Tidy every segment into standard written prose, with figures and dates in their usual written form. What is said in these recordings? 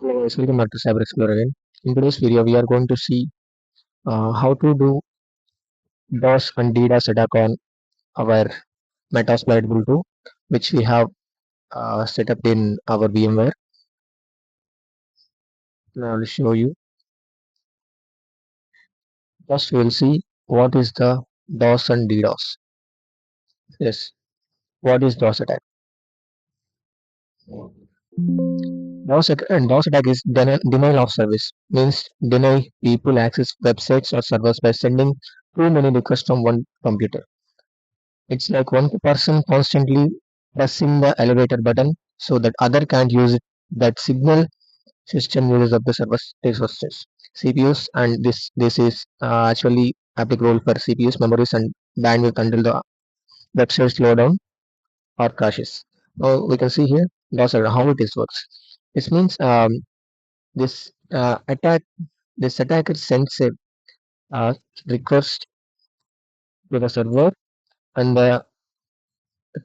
Hello guys, welcome back to Cyber Explorer again. In today's video, we are going to see how to do DOS and DDoS attack on our Metasploitable2, which we have set up in our VMware. Now I'll show you. First, we'll see what is the DOS and DDoS. Yes, what is DOS attack? DOS attack is denial of service, means deny people access websites or servers by sending too many requests from one computer. It's like one person constantly pressing the elevator button so that other can't use it. That signal system uses up the service resources, CPUs, and this is actually applicable for CPUs, memories, and bandwidth until the website slow down or crashes. Now we can see here those are how it is works. This means this this attacker sends a request to the server, and the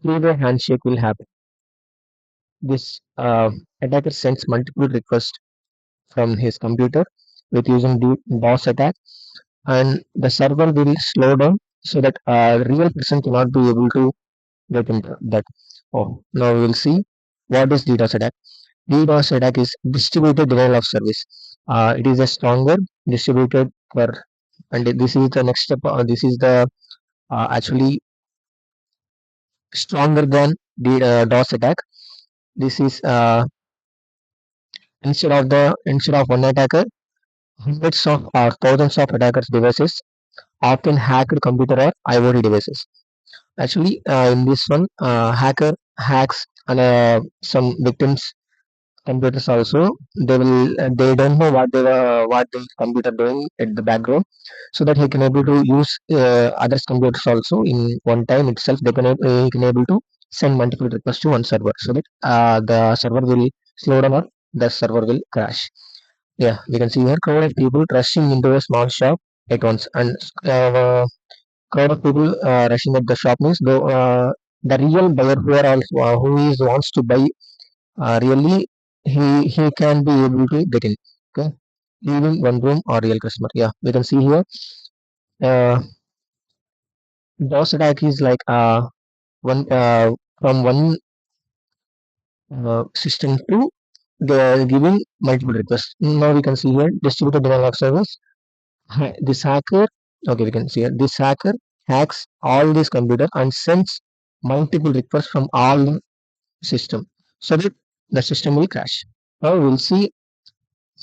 three-way handshake will happen. This attacker sends multiple requests from his computer with using DOS attack, and the server will slow down so that a real person cannot be able to get into that. Oh, now we will see what is DDoS attack. DDoS attack is distributed denial of service. It is a stronger distributed for, and this is the next step. This is the actually stronger than the DOS attack. This is instead of one attacker, hundreds of or thousands of attackers' devices, often hacked computer or IoT devices. Actually, in this one, hacker hacks and some victims' computers also. They don't know what the computer doing at the background, so that he can able to use others' computers also in one time itself. He can able to send multiple requests to one server, so that the server will slow down or the server will crash. Yeah, we can see here crowd of people rushing into a small shop at once, and crowd of people rushing at the shop means the real buyer who are also who is wants to buy really he can be able to get in. Okay, leaving one room or real customer. Yeah, we can see here. Uh, DOS attack is like one from one system to the giving multiple requests. Now we can see here distributed denial of service. This hacker, okay, we can see here, this hacker hacks all these computers and sends multiple requests from all the system so that the system will crash. Now we'll see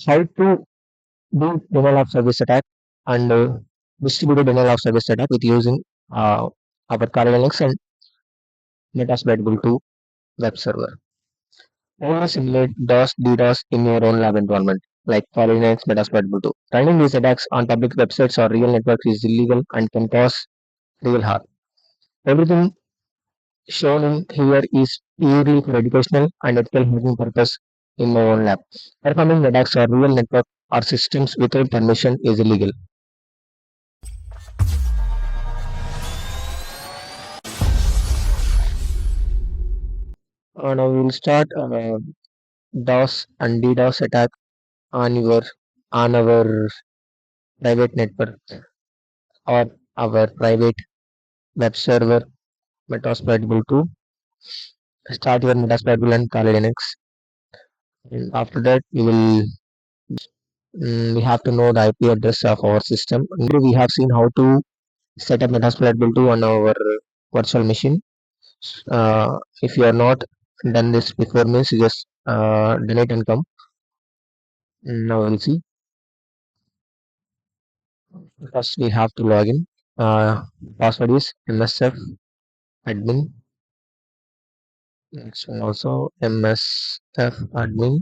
how to do denial of service attack and distributed denial of service attack with using our Kali Linux and Metasploitable2 web server. Or simulate DOS, DDoS in your own lab environment, like Kali Linux, Metasploitable2. Running these attacks on public websites or real networks is illegal and can cause real harm. Everything shown in here is purely for educational and ethical hacking purpose in my own lab. Performing attacks on real network or systems without permission is illegal. Now we will start DOS and DDoS attack on your on our private network or our private web server Metasploitable2. Start your Metasploitable and Kali Linux. And after that, we have to know the IP address of our system. And we have seen how to set up Metasploitable2 on our virtual machine. If you are not done this before, means you just donate and come. Now we'll see. First, we have to log in. Password is MSF admin. Next one also MSF admin.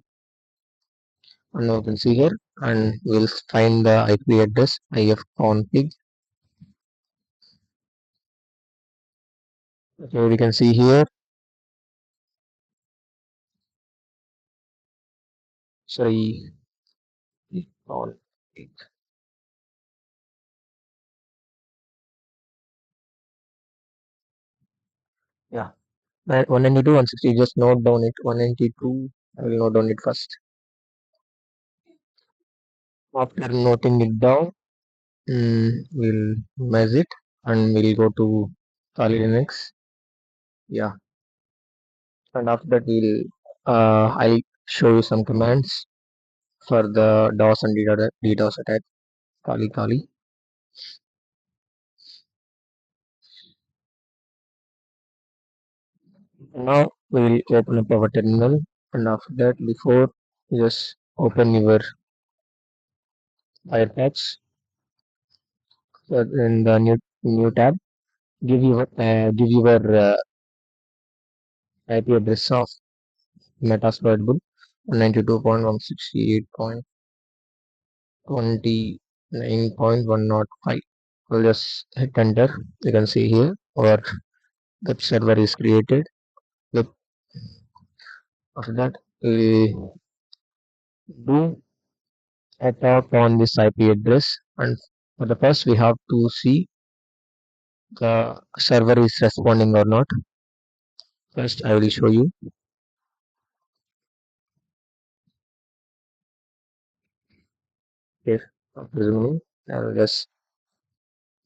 And now you can see here, and we'll find the IP address ifconfig. So we can see here. Sorry, ifconfig. Yeah, 192, 160. Just note down it. 192. I will note down it first. After noting it down, we'll merge it and we'll go to Kali Linux. Yeah, and after that I'll show you some commands for the DOS and DDoS attack. Kali. Now we'll open up our terminal, and after that, before just open your Firefox in the new tab. Give your IP address of Metasploitable 92.168.29.105. We'll just hit enter. You can see here our web server is created. With after that, we do attack on this IP address, and for the first we have to see the server is responding or not. First, I will show you here. Presuming I will just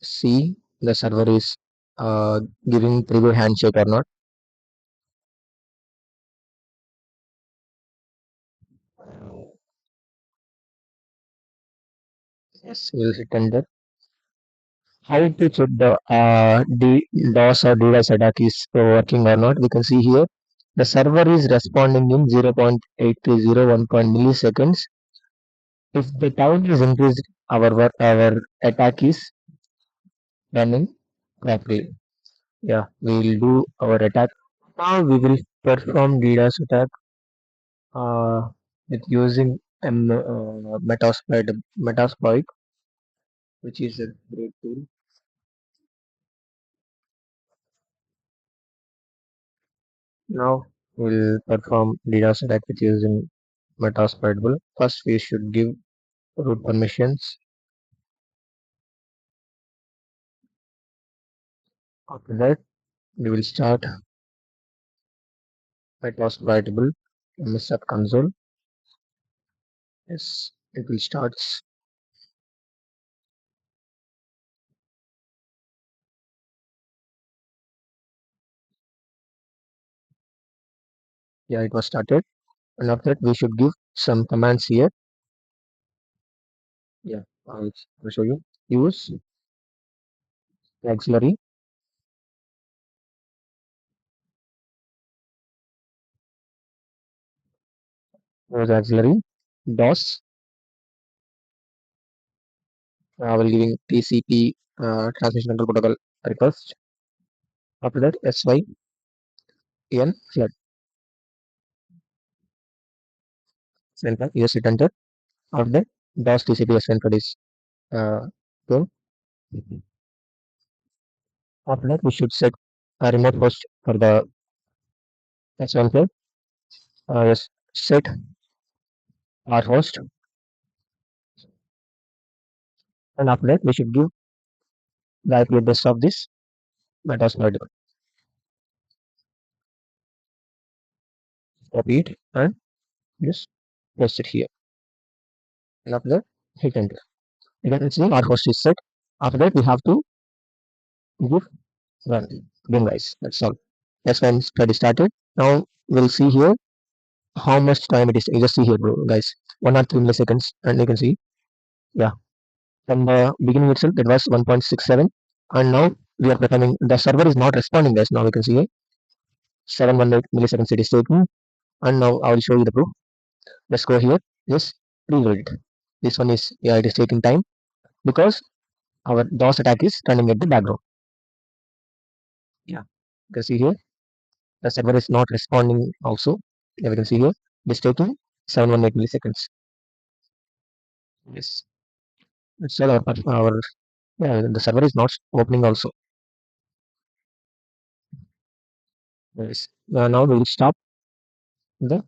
see the server is giving preview handshake or not. Yes, we will hit enter. How to check the DOS or DDoS attack is working or not? We can see here the server is responding in 0.8301 milliseconds. If the time is increased, our attack is running properly. Yeah, we will do our attack. Now we will perform DDoS attack with using Metasploit, which is a great tool. Now we'll perform DDoS attack with using Metasploitable. First, we should give root permissions. After that, we will start Metasploitable MS console. Yes, it will start. Yeah, it was started. And after that, we should give some commands here. Yeah, I'll show you. Use auxiliary, use auxiliary, DOS. I will giving TCP transmission control protocol request. After that, SYN flood. Then yes, hit enter. After that, DOS TCP SYN flood is going. After that, we should set a remote host for the SYN flood. Yes, set our host, and after that, we should give the IP address of this Metasploit. Copy it and just paste it here. And after that, hit enter. You can see our host is set. After that, we have to give run. Then guys, that's all. That's when study started. Now we'll see here how much time it is. You just see here, bro, guys. 1 or 3 milliseconds, and you can see, yeah, from the beginning itself, it was 1.67, and now we are performing. The server is not responding, guys. Now we can see here 718 milliseconds it is taking, and now I will show you the proof. Let's go here. Just reload it. This one is, yeah, it is taking time because our DOS attack is running at the background. Yeah, you can see here the server is not responding also. Yeah, we can see here it is taking 718 milliseconds. Yes, it's all our yeah, the server is not opening also. Yes. Now we will stop the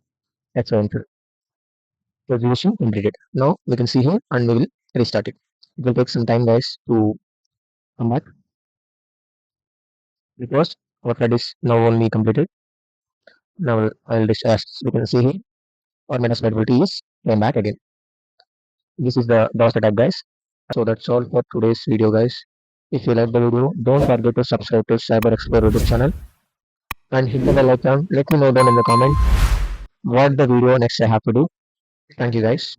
experiment. Resolution completed. Now we can see here and we will restart it. It will take some time, guys, to come back because our thread is now only completed. Now I'll just as we can see here our Metasploitability is came back again. This is the DOS attack, guys. So that's all for today's video, guys. If you like the video, don't forget to subscribe to Cyber Explorer YouTube channel and hit the bell icon. Let me know down in the comment what the video next I have to do. Thank you, guys.